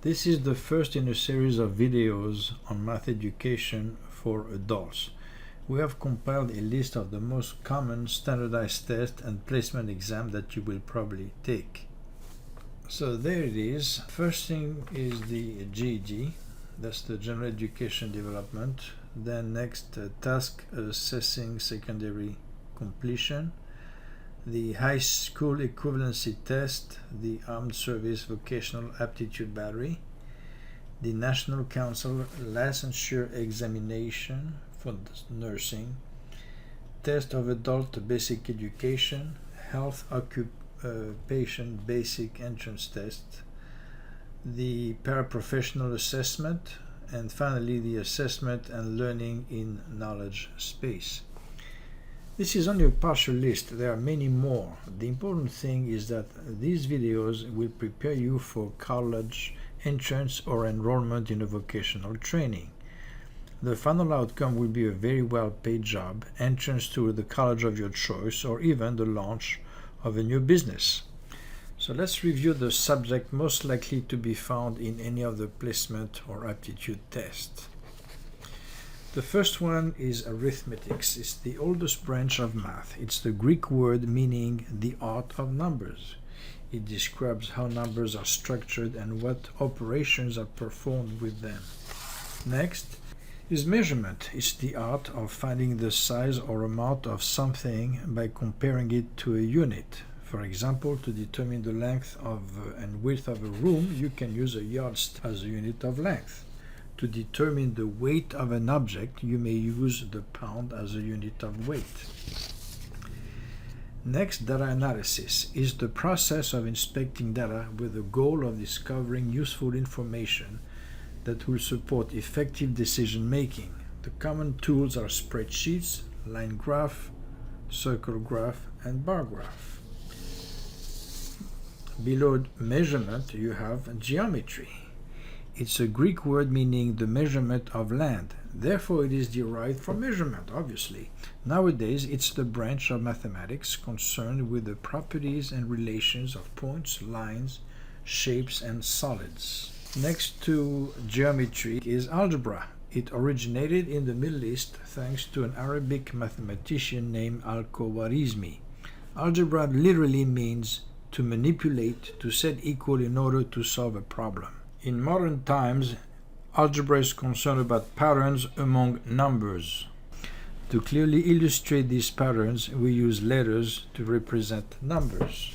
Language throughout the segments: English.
This is the first in a series of videos on math education for adults. We have compiled a list of the most common standardized tests and placement exams that you will probably take. So there it is. First thing is the GED, that's the General Education Development. Then next, Task Assessing Secondary Completion, the High School Equivalency Test, the Armed Service Vocational Aptitude Battery, the National Council Licensure Examination for Nursing, Test of Adult Basic Education, Health Occupation Basic Entrance Test, the Paraprofessional Assessment, and finally the Assessment and Learning in Knowledge Space. This is only a partial list. There are many more. The important thing is that these videos will prepare you for college entrance or enrollment in a vocational training. The final outcome will be a very well-paid job, entrance to the college of your choice, or even the launch of a new business. So let's review the subject most likely to be found in any of the placement or aptitude tests. The first one is arithmetics. It's the oldest branch of math. It's the Greek word meaning the art of numbers. It describes how numbers are structured and what operations are performed with them. Next is measurement. It's the art of finding the size or amount of something by comparing it to a unit. For example, to determine the length and width of a room, you can use a yardstick as a unit of length. To determine the weight of an object, you may use the pound as a unit of weight. Next, data analysis is the process of inspecting data with the goal of discovering useful information that will support effective decision making. The common tools are spreadsheets, line graph, circle graph, and bar graph. Below measurement, you have geometry. It's a Greek word meaning the measurement of land. Therefore, it is derived from measurement, obviously. Nowadays, it's the branch of mathematics concerned with the properties and relations of points, lines, shapes, and solids. Next to geometry is algebra. It originated in the Middle East thanks to an Arabic mathematician named Al-Khwarizmi. Algebra literally means to manipulate, to set equal in order to solve a problem. In modern times, algebra is concerned about patterns among numbers. To clearly illustrate these patterns, we use letters to represent numbers.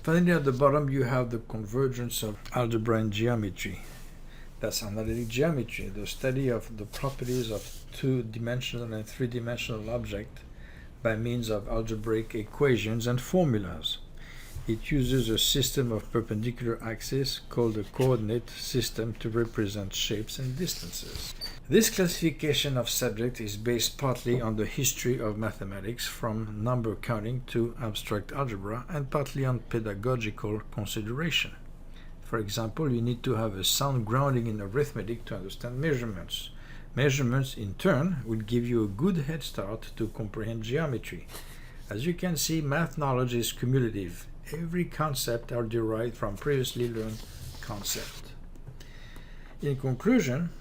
Finally, at the bottom, you have the convergence of algebra and geometry. That's analytic geometry, the study of the properties of two-dimensional and three-dimensional objects by means of algebraic equations and formulas. It uses a system of perpendicular axes called a coordinate system to represent shapes and distances. This classification of subject is based partly on the history of mathematics from number counting to abstract algebra and partly on pedagogical consideration. For example, you need to have a sound grounding in arithmetic to understand measurements. Measurements, in turn, will give you a good head start to comprehend geometry. As you can see, math knowledge is cumulative. Every concept are derived from previously learned concept. In conclusion,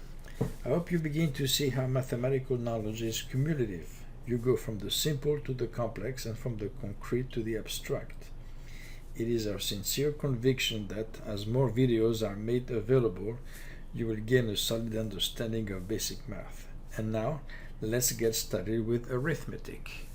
I hope you begin to see how mathematical knowledge is cumulative. You go from the simple to the complex and from the concrete to the abstract. It is our sincere conviction that as more videos are made available, you will gain a solid understanding of basic math. And now, let's get started with arithmetic.